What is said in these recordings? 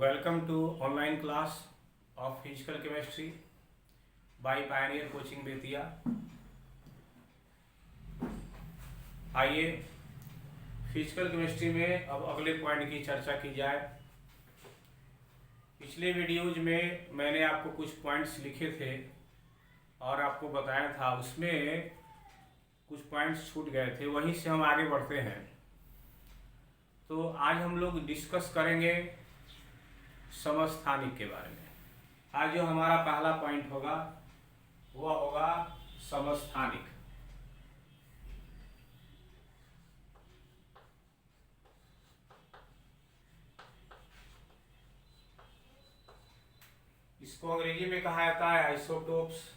Welcome to online class of physical chemistry by Pioneer Coaching Bettiah. आइए physical chemistry में अब अगले पॉइंट की चर्चा की जाए। पिछले वीडियोज में मैंने आपको कुछ पॉइंट्स लिखे थे और आपको बताया था, उसमें कुछ पॉइंट्स छूट गए थे, वहीं से हम आगे बढ़ते हैं। तो आज हम लोग डिस्कस करेंगे समस्थानिक के बारे में। आज जो हमारा पहला पॉइंट होगा वह होगा समस्थानिक। इसको अंग्रेजी में कहा जाता है आइसोटोप्स।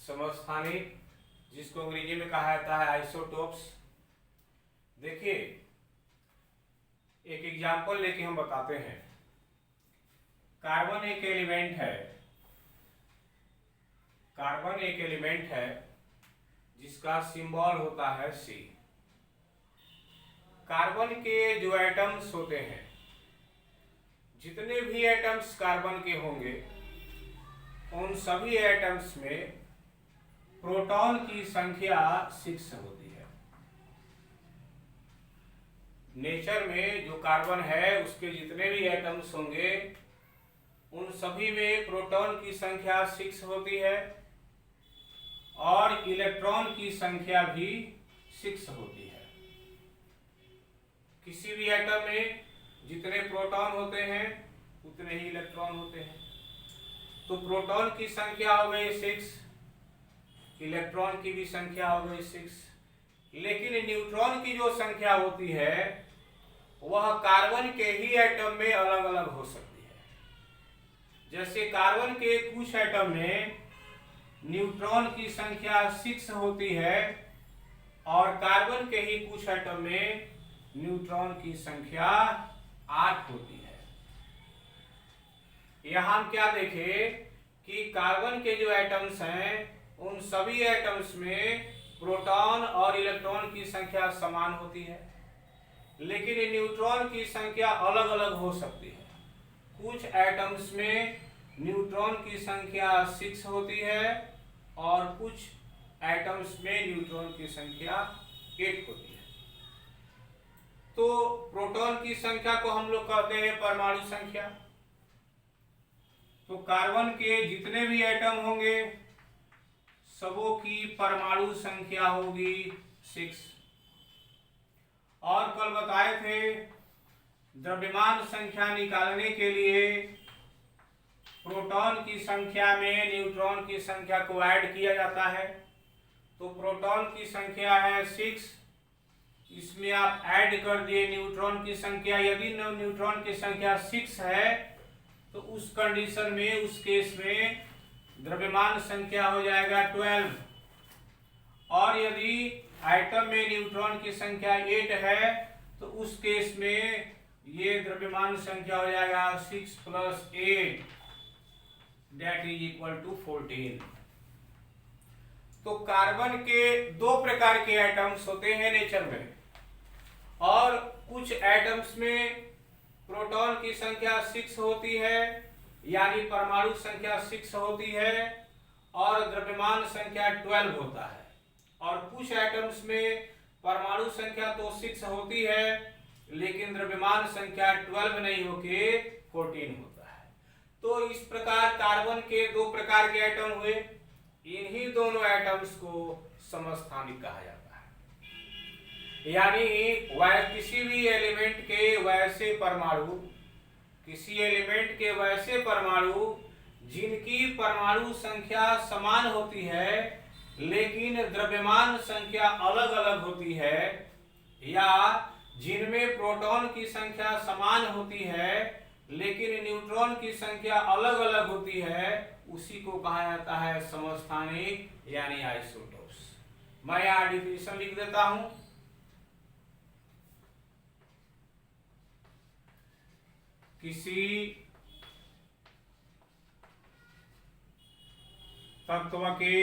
समस्थानिक जिसको अंग्रेजी में कहा जाता है आइसोटोप्स। देखिए, एक एग्जांपल लेके हम बताते हैं। कार्बन एक एलिमेंट है, कार्बन एक एलिमेंट है जिसका सिंबल होता है C। कार्बन के जो एटम्स होते हैं, जितने भी एटम्स कार्बन के होंगे, उन सभी एटम्स में प्रोटॉन की संख्या 6 होती है। नेचर में जो कार्बन है उसके जितने भी एटम्स होंगे उन सभी में प्रोटॉन की संख्या 6 होती है और इलेक्ट्रॉन की संख्या भी 6 होती है। किसी भी एटम में जितने प्रोटॉन होते हैं उतने ही इलेक्ट्रॉन होते हैं। तो प्रोटॉन की संख्या हो गई 6, इलेक्ट्रॉन की भी संख्या हो गई 6, लेकिन न्यूट्रॉन की जो संख्या होती है वह कार्बन के ही एटम में अलग अलग हो सकती है। जैसे कार्बन के कुछ एटम में न्यूट्रॉन की संख्या 6 होती है और कार्बन के ही कुछ एटम में न्यूट्रॉन की संख्या 8 होती है। यहां हम क्या देखें कि कार्बन के जो एटम्स हैं उन सभी एटम्स में प्रोटॉन और इलेक्ट्रॉन की संख्या समान होती है, लेकिन न्यूट्रॉन की संख्या अलग अलग हो सकती है। कुछ एटम्स में न्यूट्रॉन की संख्या 6 होती है और कुछ एटम्स में न्यूट्रॉन की संख्या 8 होती है। तो प्रोटॉन की संख्या को हम लोग कहते हैं परमाणु संख्या। तो कार्बन के जितने भी एटम होंगे सबों की परमाणु संख्या होगी 6। और कल बताए थे द्रव्यमान संख्या निकालने के लिए प्रोटॉन की संख्या में न्यूट्रॉन की संख्या को ऐड किया जाता है। तो प्रोटॉन की संख्या है 6, इसमें आप ऐड कर दिए न्यूट्रॉन की संख्या। यदि न्यूट्रॉन की संख्या 6 है तो उस कंडीशन में, उस केस में द्रव्यमान संख्या हो जाएगा 12। और यदि एटम में न्यूट्रॉन की संख्या 8 है तो उस केस में ये द्रव्यमान संख्या हो जाएगा 6 + 8 दैट इज इक्वल टू 14। तो कार्बन के 2 प्रकार के एटम्स होते हैं नेचर में, और कुछ एटम्स में प्रोटॉन की संख्या 6 होती है, यानी परमाणु संख्या 6 होती है और द्रव्यमान संख्या 12 होता है। और कुछ एटम्स में परमाणु संख्या तो 6 होती है लेकिन द्रव्यमान संख्या 12 नहीं होके 14 होता है। तो इस प्रकार कार्बन के 2 प्रकार के एटम हुए। इन्हीं दोनों एटम्स को समस्थानिक कहा जाता है। यानी वह किसी भी एलिमेंट के वैसे परमाणु, किसी एलिमेंट के वैसे परमाणु जिनकी परमाणु संख्या समान होती है लेकिन द्रव्यमान संख्या अलग अलग होती है, या जिनमें प्रोटॉन की संख्या समान होती है लेकिन न्यूट्रॉन की संख्या अलग अलग होती है, उसी को कहा जाता है समस्थानिक यानी आइसोटोप्स। मैं यहां डिफिनेशन लिख देता हूं। किसी तत्व के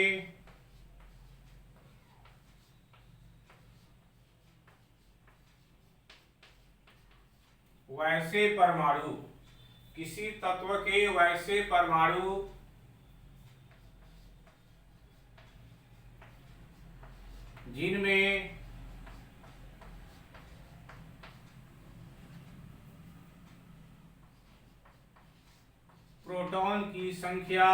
वैसे परमाणु, किसी तत्व के वैसे परमाणु जिनमें प्रोटॉन की संख्या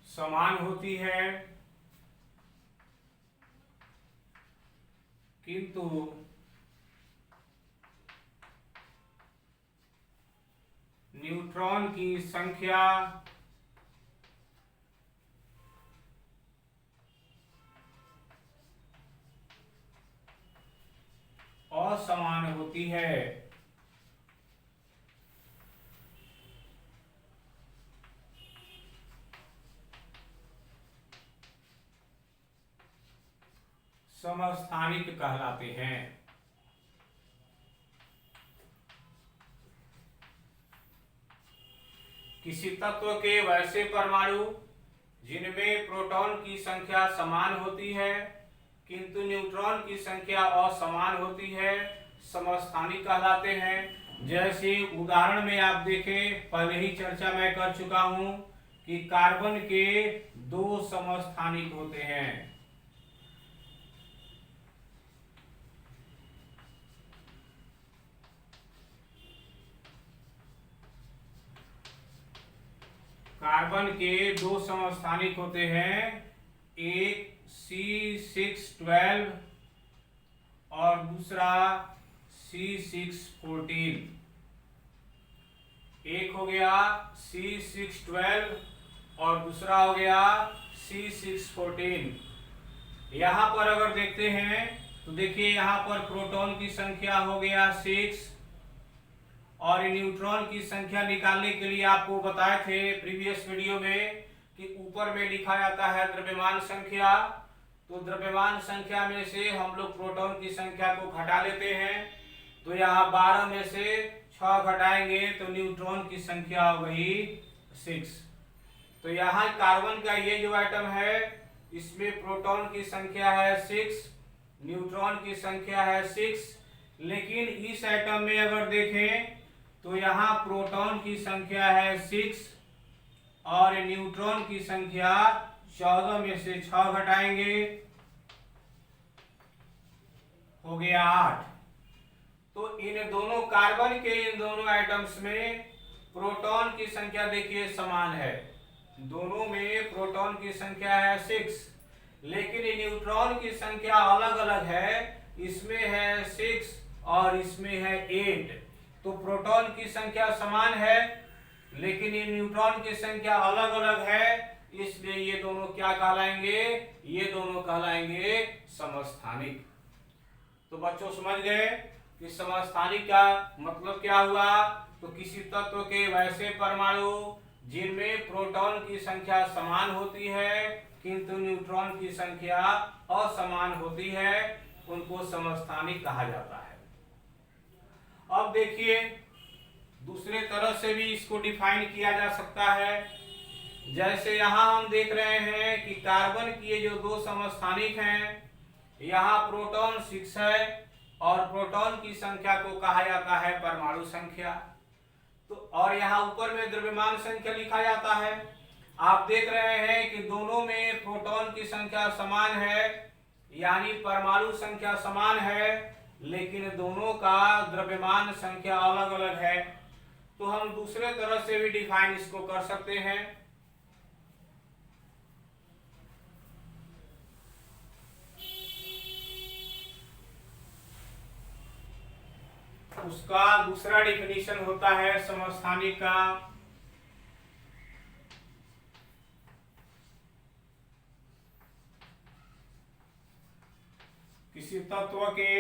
समान होती है, किंतु न्यूट्रॉन की संख्या असमान होती है। समस्थानिक कहलाते हैं। किसी तत्व के वैसे परमाणु जिनमें प्रोटॉन की संख्या समान होती है किंतु न्यूट्रॉन की संख्या असमान होती है, समस्थानिक कहलाते हैं। जैसे उदाहरण में आप देखें, पहले ही चर्चा मैं कर चुका हूं कि कार्बन के दो समस्थानिक होते हैं। कार्बन के दो समस्थानिक होते हैं, एक C612 और दूसरा C614। एक हो गया C612 और दूसरा हो गया C614। यहां पर अगर देखते हैं तो देखिए यहां पर प्रोटॉन की संख्या हो गया 6 और न्यूट्रॉन की संख्या निकालने के लिए आपको बताए थे प्रीवियस वीडियो में कि ऊपर में लिखा जाता है द्रव्यमान संख्या। तो द्रव्यमान संख्या में से हम लोग प्रोटॉन की संख्या को घटा लेते हैं, तो यहाँ 12 में से 6 घटाएंगे तो न्यूट्रॉन की संख्या हो गई 6। तो यहाँ कार्बन का ये जो एटम है इसमें प्रोटॉन की संख्या है 6, न्यूट्रॉन की संख्या है 6, लेकिन इस एटम में अगर देखें तो यहाँ प्रोटॉन की संख्या है 6 और न्यूट्रॉन की संख्या 14 में से 6 घटाएंगे, हो गया 8। तो इन दोनों कार्बन के इन दोनों एटम्स में प्रोटॉन की संख्या देखिए समान है, दोनों में प्रोटॉन की संख्या है 6, लेकिन न्यूट्रॉन की संख्या अलग अलग है, इसमें है 6 और इसमें है 8। तो प्रोटॉन की संख्या समान है लेकिन ये न्यूट्रॉन की संख्या अलग अलग है, इसलिए ये दोनों क्या कहलाएंगे, ये दोनों कहलाएंगे समस्थानिक। तो बच्चों समझ गए कि समस्थानिक का मतलब क्या हुआ। तो किसी तत्व के वैसे परमाणु जिनमें प्रोटॉन की संख्या समान होती है किंतु न्यूट्रॉन की संख्या असमान होती है, उनको समस्थानिक कहा जाता है। अब देखिए दूसरे तरह से भी इसको डिफाइन किया जा सकता है। जैसे यहाँ हम देख रहे हैं कि कार्बन की ये जो दो समस्थानिक हैं, यहाँ प्रोटॉन 6 है और प्रोटॉन की संख्या को कहा जाता है परमाणु संख्या। तो और यहाँ ऊपर में द्रव्यमान संख्या लिखा जाता है। आप देख रहे हैं कि दोनों में प्रोटॉन की संख्या समान है, यानी परमाणु संख्या समान है, लेकिन दोनों का द्रव्यमान संख्या अलग अलग है। तो हम दूसरे तरह से भी डिफाइन इसको कर सकते हैं। उसका दूसरा डिफिनीशन होता है समस्थानिक का, किसी तत्व के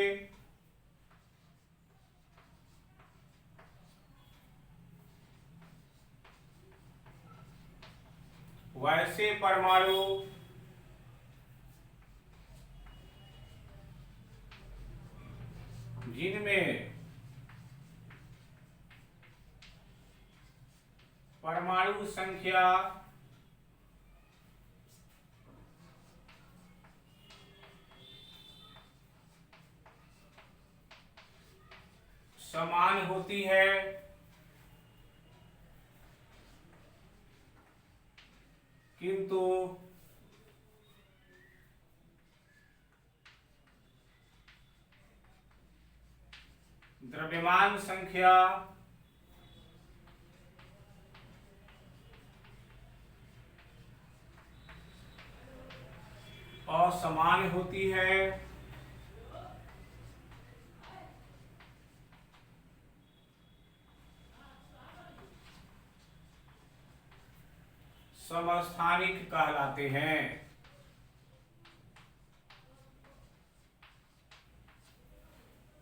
वैसे परमाणु जिनमें परमाणु संख्या समान होती है, किंतु द्रव्यमान संख्या असमान होती है, समस्थानिक कहलाते हैं।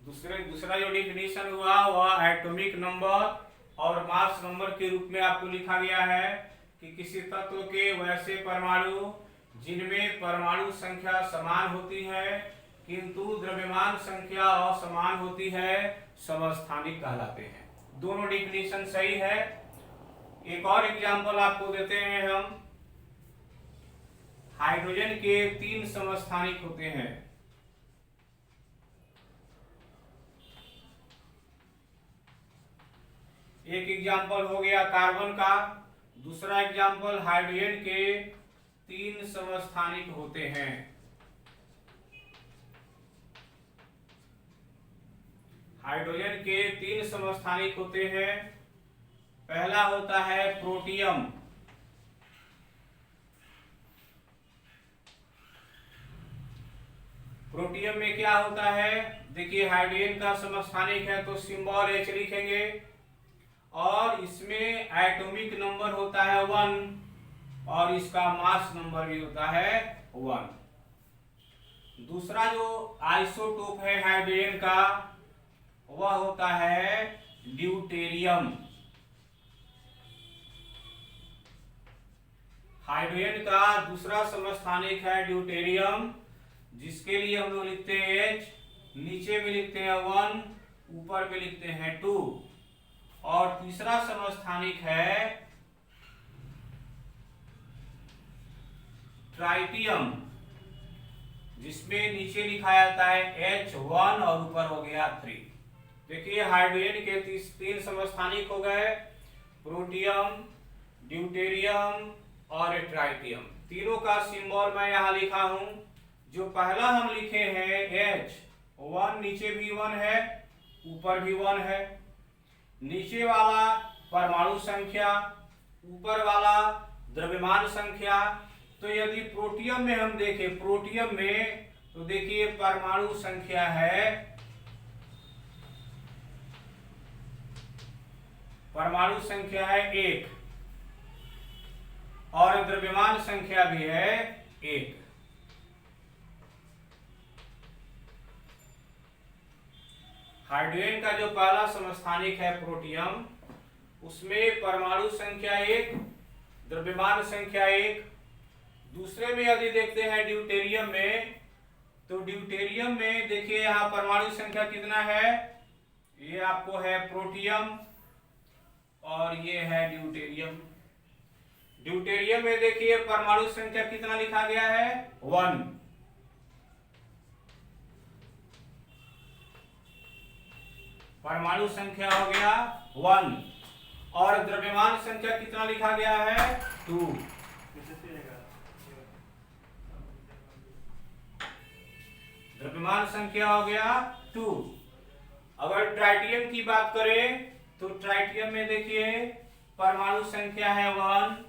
दूसरा जो डिफिनीशन हुआ वह एटॉमिक नंबर और मास नंबर के रूप में आपको लिखा गया है कि किसी तत्व के वैसे परमाणु जिनमें परमाणु संख्या समान होती है किंतु द्रव्यमान संख्या असमान होती है, समस्थानिक कहलाते हैं। दोनों डिफिनीशन सही है। एक और एग्जांपल आपको देते हैं हम। हाइड्रोजन के 3 समस्थानिक होते हैं। एक एग्जांपल हो गया कार्बन का, दूसरा एग्जांपल हाइड्रोजन के 3 समस्थानिक होते हैं। हाइड्रोजन के 3 समस्थानिक होते हैं। पहला होता है प्रोटियम। प्रोटियम में क्या होता है, देखिए हाइड्रोजन का समस्थानिक है तो सिंबल H लिखेंगे और इसमें एटॉमिक नंबर होता है 1 और इसका मास नंबर भी होता है 1। दूसरा जो आइसोटोप है हाइड्रोजन का वह होता है ड्यूटेरियम। हाइड्रोजन का दूसरा समस्थानिक है ड्यूटेरियम, जिसके लिए हम लोग लिखते हैं H, नीचे में लिखते हैं 1, ऊपर में लिखते हैं 2। और तीसरा समस्थानिक है ट्राइटियम, जिसमें नीचे लिखा जाता है H1 और ऊपर हो गया 3। देखिए हाइड्रोजन के 3 समस्थानिक हो गए, प्रोटियम, ड्यूटेरियम और ट्राइटियम। तीनों का सिंबल मैं यहाँ लिखा हूं। जो पहला हम लिखे हैं H1, नीचे भी 1 है ऊपर भी 1 है। नीचे वाला परमाणु संख्या, ऊपर वाला द्रव्यमान संख्या। तो यदि प्रोटियम में हम देखें, प्रोटियम में तो देखिए परमाणु संख्या है, परमाणु संख्या है 1 और द्रव्यमान संख्या भी है 1। हाइड्रोजन का जो पहला समस्थानिक है प्रोटियम, उसमें परमाणु संख्या 1, द्रव्यमान संख्या 1। दूसरे में यदि देखते हैं ड्यूटेरियम में, तो ड्यूटेरियम में देखिए यहाँ परमाणु संख्या कितना है, ये आपको है प्रोटियम और ये है ड्यूटेरियम। ड्यूटेरियम में देखिए परमाणु संख्या कितना लिखा गया है 1। परमाणु संख्या हो गया 1 और द्रव्यमान संख्या कितना लिखा गया है 2। द्रव्यमान संख्या हो गया 2। अगर ट्राइटियम की बात करें तो ट्राइटियम में देखिए परमाणु संख्या है 1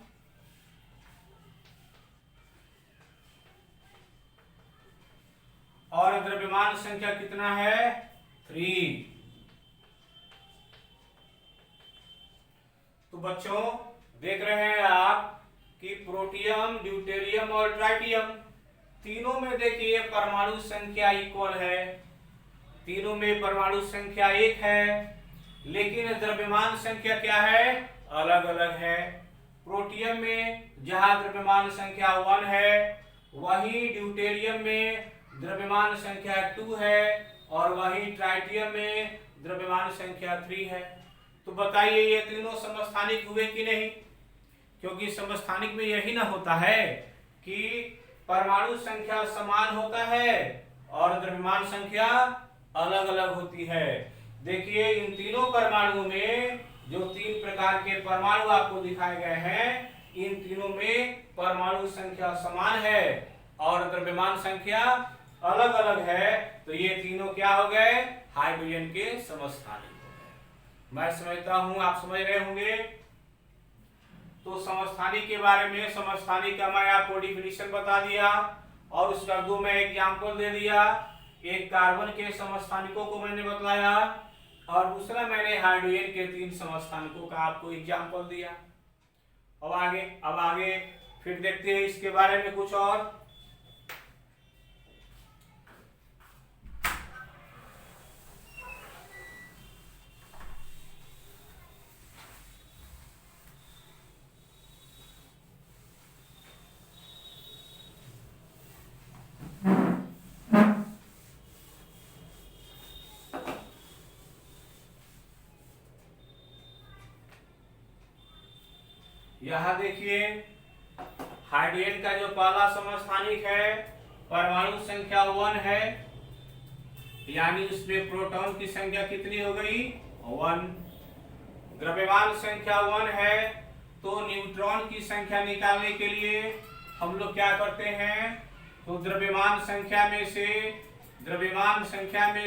और द्रव्यमान संख्या कितना है 3। तो बच्चों देख रहे हैं आप कि प्रोटियम, ड्यूटेरियम और ट्राइटियम तीनों में देखिए परमाणु संख्या इक्वल है, तीनों में परमाणु संख्या 1 है, लेकिन द्रव्यमान संख्या क्या है, अलग अलग है। प्रोटियम में जहां द्रव्यमान संख्या 1 है, वहीं ड्यूटेरियम में द्रव्यमान संख्या 2 है और वही ट्राइटियम में द्रव्यमान संख्या 3 है। तो बताइए ये तीनों समस्थानिक हुए कि नहीं? क्योंकि समस्थानिक में यही ना होता है कि परमाणु संख्या समान होता है और द्रव्यमान संख्या अलग अलग होती है। देखिए इन तीनों परमाणुओं में जो 3 प्रकार के परमाणु आपको दिखाए गए हैं, इन तीनों में परमाणु संख्या समान है और द्रव्यमान संख्या अलग अलग है। तो ये तीनों क्या हो गए? हाइड्रोजन के समस्थानिक हो गए। मैं समझता हूं आप समझ रहे होंगे। तो समस्थानिक के बारे में, समस्थानिक का मैं आपको डिफिनीशन बता दिया और उसका 2 मैं एग्जाम्पल दे दिया। एक कार्बन के समस्थानिकों को मैंने बताया और दूसरा मैंने हाइड्रोजन के 3 समस्थानिकों का आपको एग्जाम्पल दिया। अब आगे फिर देखते हैं इसके बारे में कुछ और। यहाँ देखिए हाइड्रोजन का जो पहला समस्थानिक है परमाणु संख्या 1 है, यानी उसमें प्रोटॉन की संख्या कितनी हो गई? 1। द्रव्यमान संख्या 1 है, तो न्यूट्रॉन की संख्या निकालने के लिए हम लोग क्या करते हैं? तो द्रव्यमान संख्या में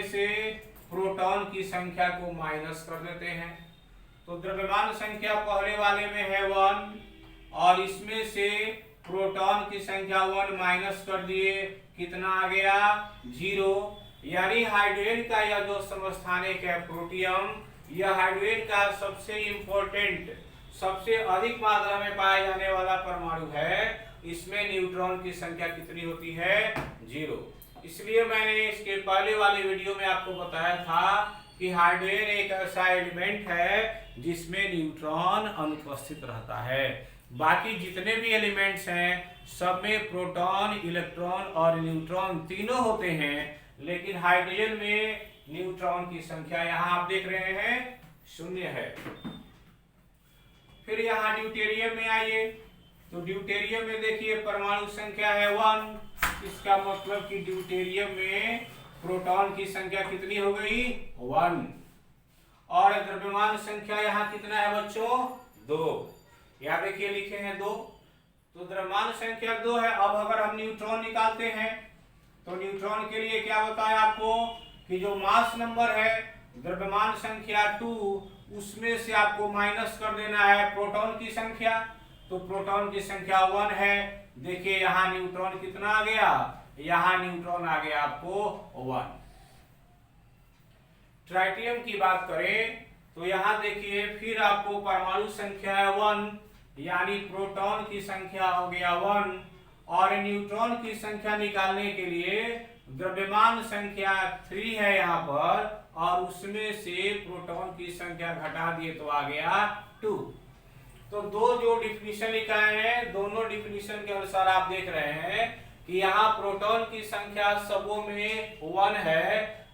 से प्रोटॉन की संख्या को माइनस कर देते हैं। तो द्रव्यमान संख्या पहले वाले में है 1 और इसमें से प्रोटॉन की संख्या 1 माइनस कर दिए, कितना आ गया? 0। यानी हाइड्रोजन का यह जो समस्थानिक है प्रोटियम, यह हाइड्रोजन का सबसे इंपॉर्टेंट, सबसे अधिक मात्रा में पाया जाने वाला परमाणु है। इसमें न्यूट्रॉन की संख्या कितनी होती है? 0। इसलिए मैंने इसके पहले वाले वीडियो में आपको बताया था कि हाइड्रोजन एक ऐसा एलिमेंट है जिसमें न्यूट्रॉन अनुपस्थित रहता है। बाकी जितने भी एलिमेंट्स हैं सब में प्रोटॉन, इलेक्ट्रॉन और न्यूट्रॉन तीनों होते हैं, लेकिन हाइड्रोजन में न्यूट्रॉन की संख्या यहाँ आप देख रहे हैं 0 है। फिर यहाँ ड्यूटेरियम में आइए, तो ड्यूटेरियम में देखिए परमाणु संख्या है 1। इसका मतलब कि ड्यूटेरियम में प्रोटॉन की संख्या कितनी हो गई? 1। और द्रव्यमान संख्या यहाँ कितना है बच्चों? 2। यहाँ देखिए लिखे हैं 2, तो द्रव्यमान संख्या 2 है। अब अगर हम न्यूट्रॉन निकालते हैं तो न्यूट्रॉन के लिए क्या बताया आपको कि जो मास नंबर है द्रव्यमान संख्या 2, उसमें से आपको माइनस कर देना है प्रोटॉन की संख्या। तो प्रोटॉन की संख्या 1 है। देखिए यहाँ न्यूट्रॉन कितना आ गया? यहाँ न्यूट्रॉन आ गया आपको 1। ट्राइटियम की बात करें तो यहाँ देखिए फिर आपको परमाणु संख्या है 1, यानी प्रोटॉन की संख्या हो गया 1 और न्यूट्रॉन की संख्या निकालने के लिए द्रव्यमान संख्या 3 है यहाँ पर और उसमें से प्रोटॉन की संख्या घटा दिए तो आ गया 2। तो दो जो डिफिनीशन लिखाए हैं, दोनों डिफिनीशन के अनुसार आप देख रहे हैं कि यहाँ प्रोटॉन की संख्या सबों में 1 है,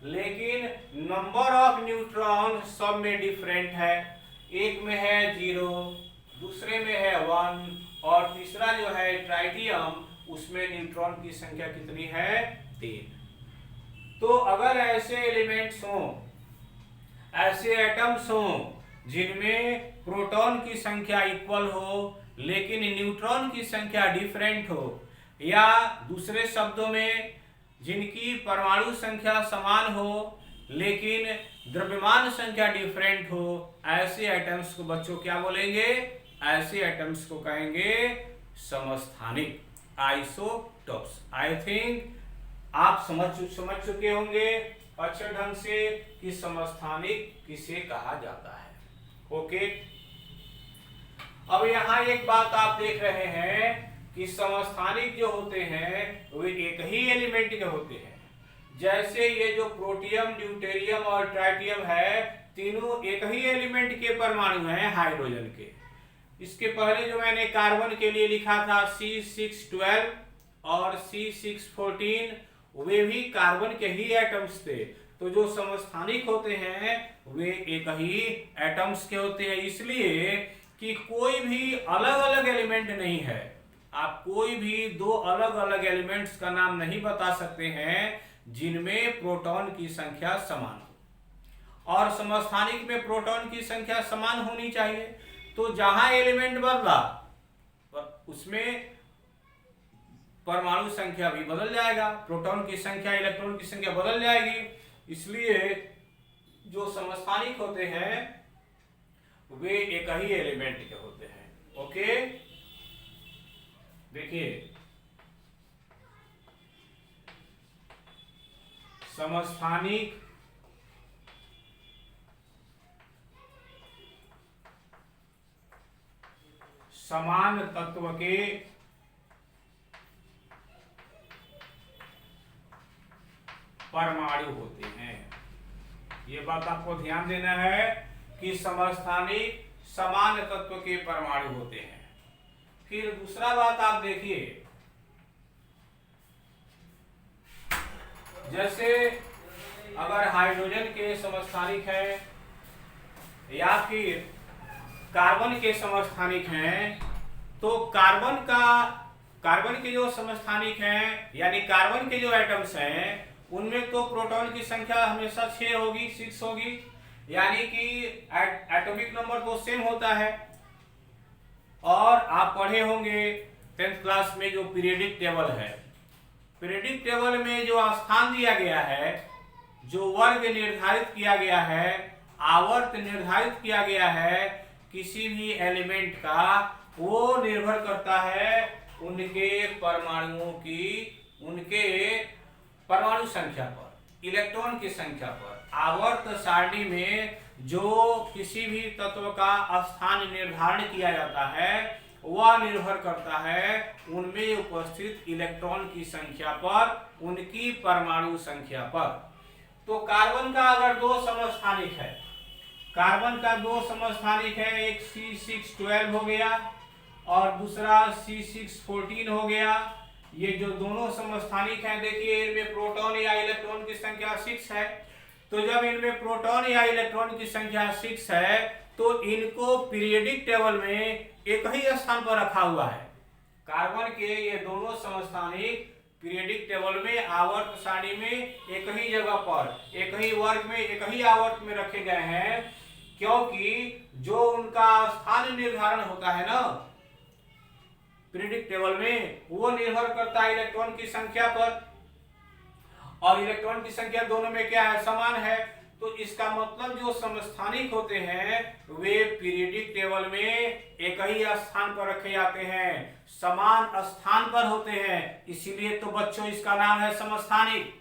लेकिन नंबर ऑफ न्यूट्रॉन सब में डिफरेंट है। एक में है 0, दूसरे में है 1 और तीसरा जो है ट्राइटियम, उसमें न्यूट्रॉन की संख्या कितनी है? 3। तो अगर ऐसे एलिमेंट्स हों, ऐसे एटम्स हों जिनमें प्रोटॉन की संख्या इक्वल हो लेकिन न्यूट्रॉन की संख्या डिफरेंट हो, या दूसरे शब्दों में जिनकी परमाणु संख्या समान हो लेकिन द्रव्यमान संख्या डिफरेंट हो, ऐसे एटम्स को बच्चों क्या बोलेंगे? ऐसे एटम्स को कहेंगे समस्थानिक, आइसोटोप्स। आई थिंक आप समझ चुके होंगे अच्छे ढंग से कि समस्थानिक किसे कहा जाता है। ओके, अब यहाँ एक बात आप देख रहे हैं कि समस्थानिक जो होते हैं वे एक ही एलिमेंट के होते हैं। जैसे ये जो प्रोटियम, ड्यूटेरियम और ट्राइटियम है, तीनों एक ही एलिमेंट के परमाणु हैं हाइड्रोजन के। इसके पहले जो मैंने कार्बन के लिए लिखा था C612 और C614, वे भी कार्बन के ही एटम्स थे। तो जो समस्थानिक होते हैं वे एक ही एटम्स के होते हैं, इसलिए कि कोई भी अलग अलग एलिमेंट नहीं है। आप कोई भी दो अलग अलग एलिमेंट्स का नाम नहीं बता सकते हैं जिनमें प्रोटॉन की संख्या समान हो, और समस्थानिक में प्रोटॉन की संख्या समान होनी चाहिए। तो जहां एलिमेंट बदला उसमें परमाणु संख्या भी बदल जाएगा, प्रोटॉन की संख्या इलेक्ट्रॉन की संख्या बदल जाएगी। इसलिए जो समस्थानिक होते हैं वे एक ही एलिमेंट के होते हैं। ओके, देखिए समस्थानिक समान तत्व के परमाणु होते हैं। ये बात आपको ध्यान देना है कि समस्थानिक समान तत्व के परमाणु होते हैं। फिर दूसरा बात आप देखिए, जैसे अगर हाइड्रोजन के समस्थानिक है या फिर कार्बन के समस्थानिक हैं, तो कार्बन के जो समस्थानिक हैं यानी कार्बन के जो एटम्स हैं उनमें तो प्रोटॉन की संख्या हमेशा 6 होगी, 6 होगी, यानी कि एटॉमिक नंबर तो सेम होता है। और आप पढ़े होंगे 10th क्लास में जो पीरियडिक टेबल है, पीरियडिक टेबल में जो स्थान दिया गया है, जो वर्ग निर्धारित किया गया है, आवर्त निर्धारित किया गया है किसी भी एलिमेंट का, वो निर्भर करता है उनके परमाणुओं की, उनके परमाणु संख्या पर, इलेक्ट्रॉन की संख्या पर। आवर्त सारणी में जो किसी भी तत्व का स्थान निर्धारण किया जाता है वह निर्भर करता है उनमें उपस्थित इलेक्ट्रॉन की संख्या पर, उनकी परमाणु संख्या पर। तो कार्बन का अगर दो समस्थानिक है, कार्बन का दो समस्थानिक है, एक C612 हो गया और दूसरा C614 हो गया। ये जो दोनों समस्थानिक हैं, देखिए इनमें प्रोटॉन या इलेक्ट्रॉन की संख्या 6 है। तो जब इनमें प्रोटॉन या इलेक्ट्रॉन की संख्या 6 है तो इनको पीरियडिक टेबल में एक ही स्थान पर रखा हुआ है। कार्बन के ये दोनों समस्थानिक पीरियडिक टेबल में आवर्त सारणी में एक ही जगह पर, एक ही वर्ग में, एक ही आवर्त में रखे गए हैं, क्योंकि जो उनका स्थान निर्धारण होता है ना पीरियडिक टेबल में, वो निर्भर करता है इलेक्ट्रॉन की संख्या पर, और इलेक्ट्रॉन की संख्या दोनों में क्या है, समान है। तो इसका मतलब जो समस्थानिक होते हैं वे पीरियडिक टेबल में एक ही स्थान पर रखे जाते हैं, समान स्थान पर होते हैं, इसीलिए तो बच्चों इसका नाम है समस्थानिक।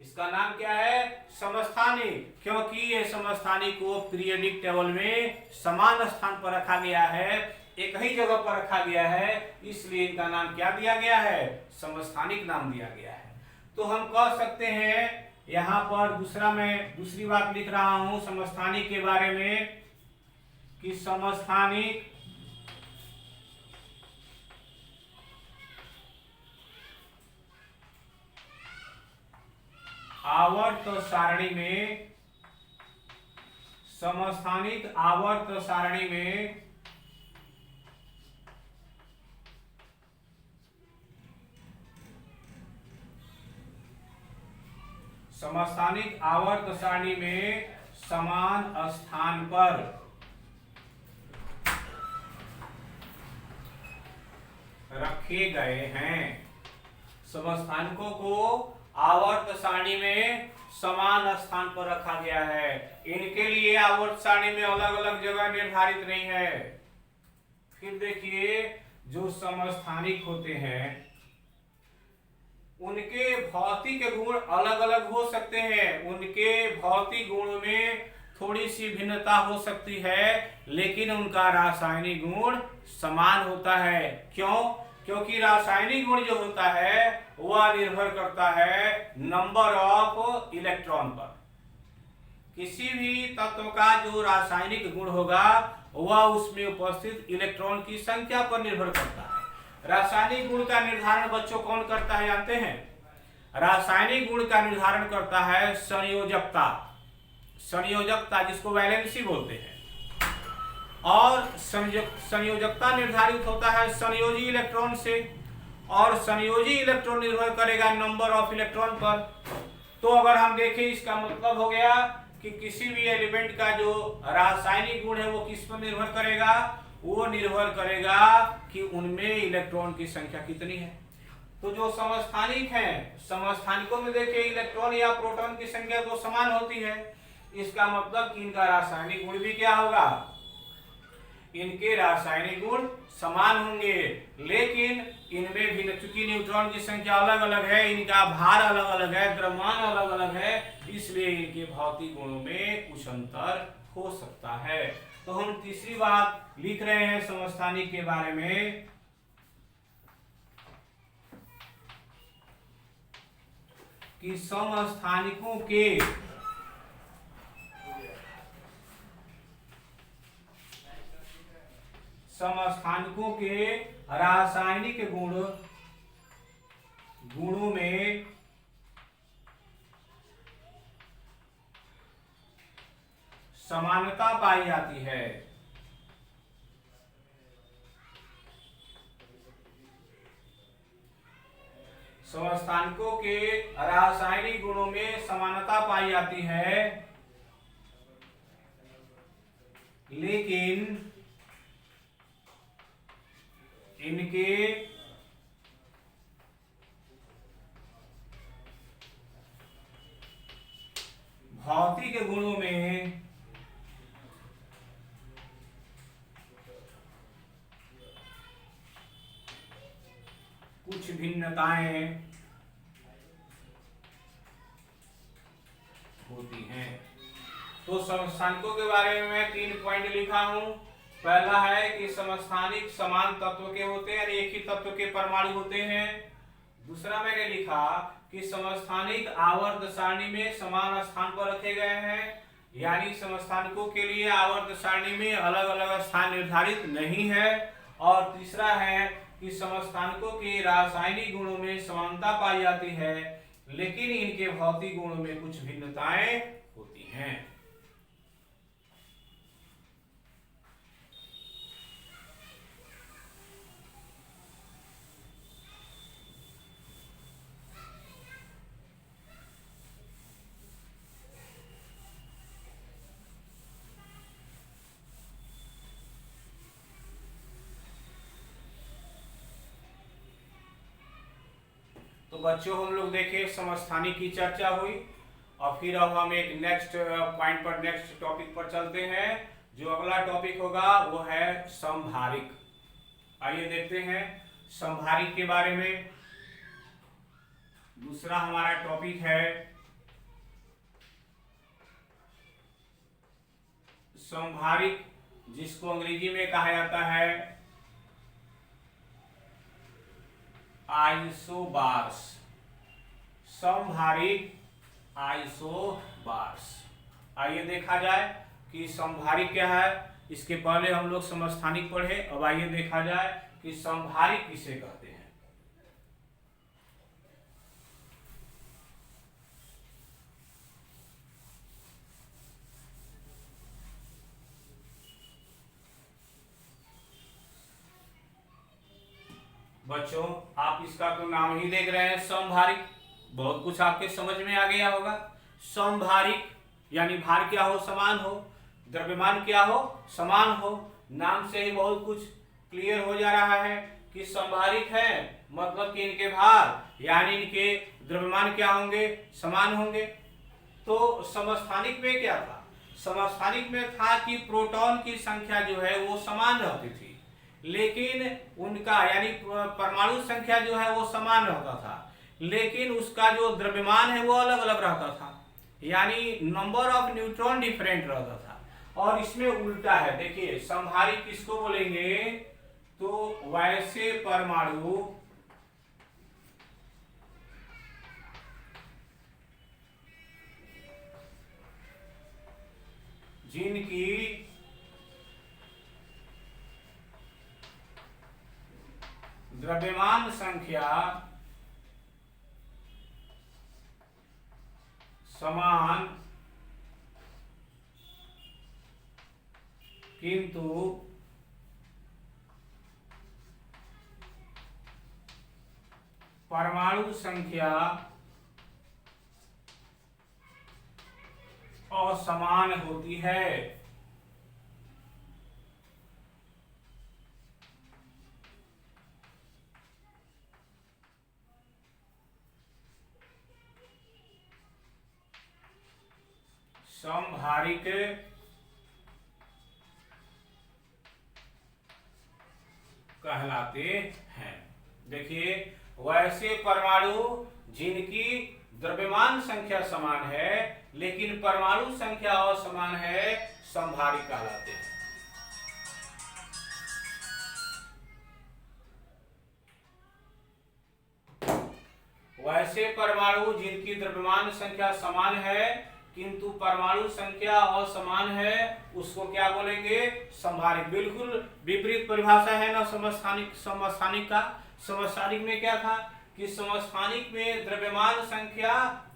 इसका नाम क्या है, समस्थानिक, क्योंकि ये समस्थानिक को पीरियडिक टेबल में समान स्थान पर रखा गया है, एक ही जगह पर रखा गया है, इसलिए इनका नाम क्या दिया गया है, समस्थानिक नाम दिया गया है। तो हम कह सकते हैं, यहाँ पर मैं दूसरी बात लिख रहा हूं समस्थानिक के बारे में कि समस्थानिक आवर्त सारणी में, समस्थानिक आवर्त सारणी में समस्थानिक आवर्त सारणी में समान स्थान पर रखे गए हैं। समस्थानिकों को आवर्त सारणी में समान स्थान पर रखा गया है। इनके लिए आवर्त सारणी में अलग अलग जगह निर्धारित नहीं है। फिर देखिए, जो समस्थानिक होते हैं उनके भौतिक गुण अलग अलग हो सकते हैं, उनके भौतिक गुण में थोड़ी सी भिन्नता हो सकती है, लेकिन उनका रासायनिक गुण समान होता है। क्यों? क्योंकि रासायनिक गुण जो होता है वह निर्भर करता है नंबर ऑफ इलेक्ट्रॉन पर। किसी भी तत्व का जो रासायनिक गुण होगा वह उसमें उपस्थित इलेक्ट्रॉन की संख्या पर निर्भर करता है। रासायनिक गुण का निर्धारण बच्चों कौन करता है जानते हैं? रासायनिक गुण का निर्धारण करता है संयोजकता, संयोजकता जिसको वैलेंसी बोलते हैं। और संयोजकता निर्धारित होता है संयोजी इलेक्ट्रॉन से, और संयोजी इलेक्ट्रॉन निर्भर करेगा नंबर ऑफ इलेक्ट्रॉन पर। तो अगर हम देखें, इसका मतलब हो गया कि किसी भी एलिमेंट का जो रासायनिक गुण है वो किस पर निर्भर करेगा, वो निर्भर करेगा कि उनमें इलेक्ट्रॉन की संख्या कितनी है। तो जो समस्थानिक हैं, समस्थानिकों में देखिए इलेक्ट्रॉन या प्रोटॉन की संख्या तो समान होती है, इसका मतलब कि इनका रासायनिक गुण भी क्या होगा, इनके रासायनिक गुण समान होंगे। लेकिन इनमें भी चूंकि न्यूट्रॉन की संख्या अलग अलग है, इनका भार अलग अलग है, द्रव्यमान अलग अलग है, इसलिए इनके भौतिक गुणों में कुछ अंतर हो सकता है। तो हम तीसरी बात लिख रहे हैं समस्थानिक के बारे में कि समस्थानिकों के रासायनिक गुणों में समानता पाई जाती है। समस्थानिकों के रासायनिक गुणों में समानता पाई जाती है, लेकिन इनके भौतिक गुणों में कुछ भिन्नताएं होती हैं। तो समस्थानिकों के बारे में मैं 3 पॉइंट लिखा हूं। पहला है कि समस्थानिक समान तत्व के होते हैं, एक ही तत्व के परमाणु होते हैं। दूसरा मैंने लिखा कि समस्थानिक आवर्त सारणी में समान स्थान पर रखे गए हैं, यानी समस्थानिकों के लिए आवर्त सारणी में अलग अलग स्थान निर्धारित नहीं है। और तीसरा है कि समस्थानिकों के रासायनिक गुणों में समानता पाई जाती है, लेकिन इनके भौतिक गुणों में कुछ भिन्नताएं होती हैं। तो बच्चों हम लोग देखे समस्थानिक की चर्चा हुई, और फिर अब हम एक नेक्स्ट पॉइंट पर, नेक्स्ट टॉपिक पर चलते हैं। जो अगला टॉपिक होगा वो है समभारिक। आइए देखते हैं समभारिक के बारे में। दूसरा हमारा टॉपिक है समभारिक, जिसको अंग्रेजी में कहा जाता है आइसोबार्स। समभारिक आइसोबार्स। आइए देखा जाए कि समभारिक क्या है। इसके पहले हम लोग समस्थानिक पढ़े, अब आइए देखा जाए कि समभारिक किसे कहते हैं। बच्चों आप इसका तो नाम ही देख रहे हैं समभारिक, बहुत कुछ आपके समझ में आ गया होगा। समभारिक यानी भार क्या हो, समान हो, द्रव्यमान क्या हो, समान हो। नाम से ही बहुत कुछ क्लियर हो जा रहा है कि समभारिक है, मतलब कि इनके भार यानी इनके द्रव्यमान क्या होंगे, समान होंगे। तो समस्थानिक में क्या था, समस्थानिक में था कि प्रोटॉन की संख्या जो है वो समान रहती थी, लेकिन उनका यानी परमाणु संख्या जो है वो समान रहता था, लेकिन उसका जो द्रव्यमान है वो अलग अलग रहता था, यानी नंबर ऑफ न्यूट्रॉन डिफरेंट रहता था। और इसमें उल्टा है, देखिए समभारिक किसको बोलेंगे, तो वैसे परमाणु जिनकी द्रव्यमान संख्या समान किंतु परमाणु संख्या असमान होती है। समभारिक कहलाते हैं। देखिए, वैसे परमाणु जिनकी द्रव्यमान संख्या समान है लेकिन परमाणु संख्या असमान है, समभारिक कहलाते हैं। वैसे परमाणु जिनकी द्रव्यमान संख्या समान है किंतु परमाणु संख्या असमान है, उसको क्या बोलेंगे? समभारिक। बिल्कुल विपरीत परिभाषा है ना समस्थानिक समस्थानिक का। समस्थानिक में क्या था कि समस्थानिक में द्रव्यमान संख्या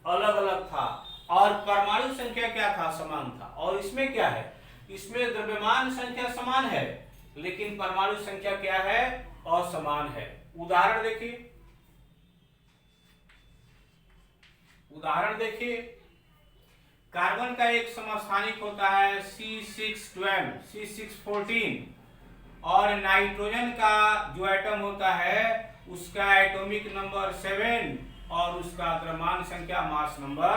अलग अलग था और परमाणु संख्या क्या था? समान था। और इसमें क्या है? इसमें द्रव्यमान संख्या समान है लेकिन परमाणु संख्या क्या है? असमान है। उदाहरण देखिए, उदाहरण देखिए, कार्बन का एक समस्थानिक होता है C612, C614 और नाइट्रोजन का जो एटम होता है उसका एटॉमिक नंबर 7 और उसका द्रव्यमान संख्या मास नंबर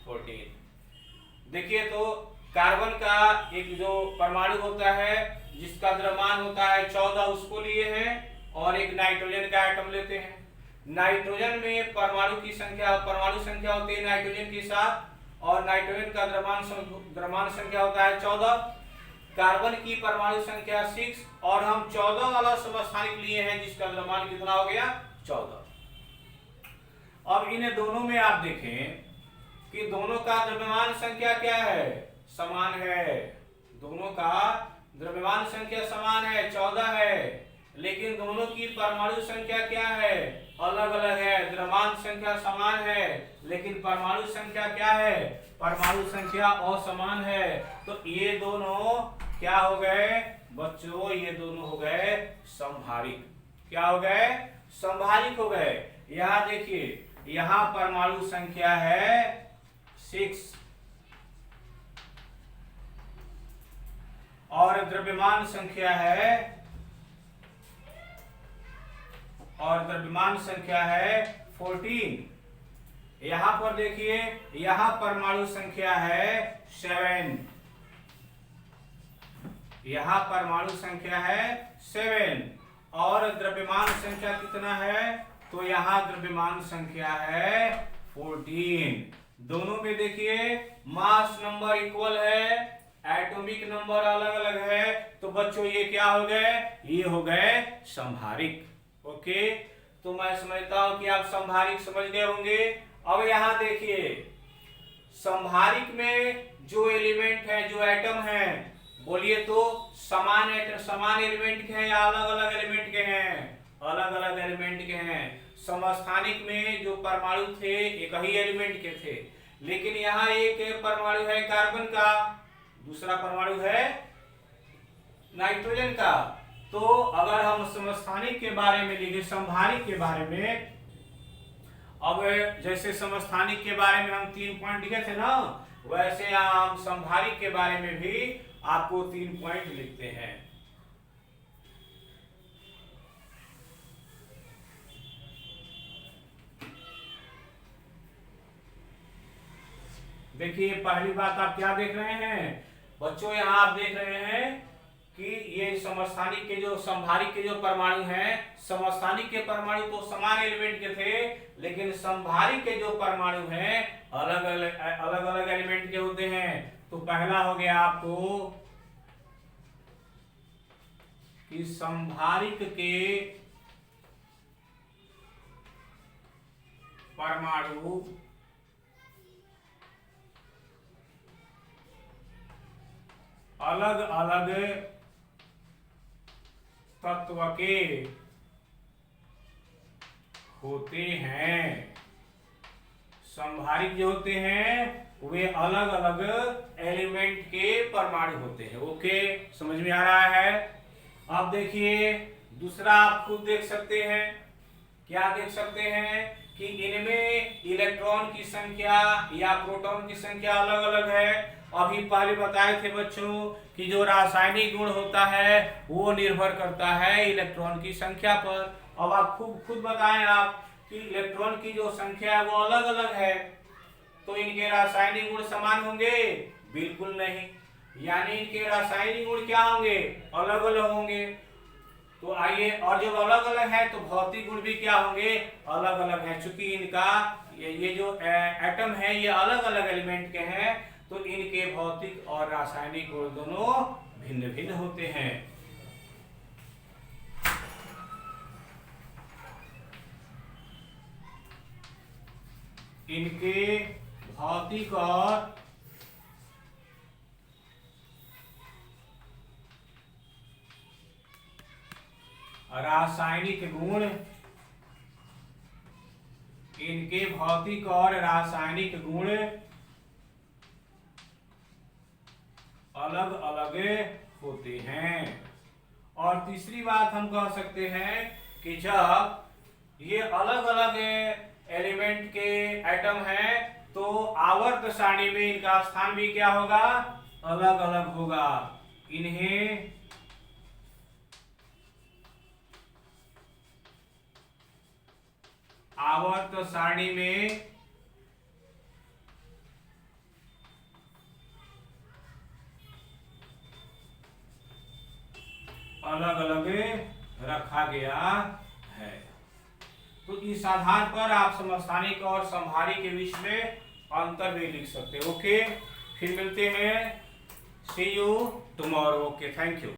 14। देखिए, तो कार्बन का एक जो परमाणु होता है जिसका द्रव्यमान होता है 14, उसको लिए हैं और एक नाइट्रोजन का एटम लेते हैं। नाइट्रोजन में परमाणु की संख्या होती है नाइट्रोजन के साथ और नाइट्रोजन का द्रव्यमान संख्या होता है 14। कार्बन की परमाणु संख्या 6 और हम 14 वाला समस्थानिक लिए हैं जिसका द्रव्यमान कितना हो गया? 14। अब इन दोनों में आप देखें कि दोनों का द्रव्यमान संख्या क्या है? समान है। दोनों का द्रव्यमान संख्या समान है, 14 है, लेकिन दोनों की परमाणु संख्या क्या है? अलग अलग है। द्रव्यमान संख्या समान है लेकिन परमाणु संख्या क्या है? परमाणु संख्या असमान है। तो ये दोनों क्या हो गए बच्चों? ये दोनों हो गए समभारिक। क्या हो गए? समभारिक हो गए। यहाँ देखिए, यहाँ परमाणु संख्या है 6 और द्रव्यमान संख्या है 14। यहां पर देखिए, यहां परमाणु संख्या है 7, यहां परमाणु संख्या है 7 और द्रव्यमान संख्या कितना है? तो यहां द्रव्यमान संख्या है 14। दोनों में देखिए मास नंबर इक्वल है, एटॉमिक नंबर अलग अलग है, तो बच्चों ये क्या हो गए? ये हो गए समभारिक। ओके, तो मैं समझता हूं कि आप समभारिक समझ गए होंगे। अब यहां देखिए, समभारिक में जो एलिमेंट है, जो एटम है, बोलिए तो समान एलिमेंट के हैं या अलग अलग एलिमेंट के हैं? अलग अलग एलिमेंट के हैं। समस्थानिक में जो परमाणु थे एक ही एलिमेंट के थे, लेकिन यहाँ एक परमाणु है कार्बन का, दूसरा परमाणु है नाइट्रोजन का। तो अगर हम समस्थानिक के बारे में लिखे समभारिक के बारे में, अब जैसे समस्थानिक के बारे में हम 3 पॉइंट लिखे थे ना, वैसे हम समभारिक के बारे में भी आपको 3 पॉइंट लिखते हैं। देखिए, पहली बात आप क्या देख रहे हैं बच्चों? यहाँ आप देख रहे हैं कि ये समस्थानिक के जो समभारिक के जो परमाणु हैं, समस्थानिक के परमाणु तो समान एलिमेंट के थे, लेकिन समभारिक के जो परमाणु हैं अलग अलग एलिमेंट के होते हैं। तो पहला हो गया आपको कि समभारिक के परमाणु अलग अलग तत्व के होते हैं। समभारिक जो होते हैं वे अलग अलग एलिमेंट के परमाणु होते हैं। ओके, समझ में आ रहा है। अब देखिए दूसरा, आप खुद देख सकते हैं, क्या देख सकते हैं कि इनमें इलेक्ट्रॉन की संख्या या प्रोटॉन की संख्या अलग अलग है। अभी पहले बताए थे बच्चों कि जो रासायनिक गुण होता है वो निर्भर करता है इलेक्ट्रॉन की संख्या पर। अब आप खुद बताएं आप कि इलेक्ट्रॉन की जो संख्या है वो अलग अलग है, तो इनके रासायनिक गुण समान होंगे? बिल्कुल नहीं, यानी इनके रासायनिक गुण क्या होंगे? अलग अलग होंगे। तो आइए, और जब अलग अलग है तो भौतिक गुण भी क्या होंगे? अलग अलग है। चूंकि इनका ये जो एटम है ये अलग अलग एलिमेंट के हैं, तो इनके भौतिक और रासायनिक गुण दोनों भिन्न भिन्न होते हैं। इनके भौतिक और रासायनिक गुण, इनके भौतिक और रासायनिक गुण अलग अलग होते हैं। और तीसरी बात हम कह सकते हैं कि जब ये अलग अलग एलिमेंट के एटम हैं तो आवर्त सारणी में इनका स्थान भी क्या होगा? अलग अलग होगा। इन्हें आवर्त सारणी में अलग अलग रखा गया है। तो इस आधार पर आप समस्थानिक और समहारी के बीच में अंतर भी लिख सकते हैं। ओके, फिर मिलते हैं। See you tomorrow. Okay, thank you.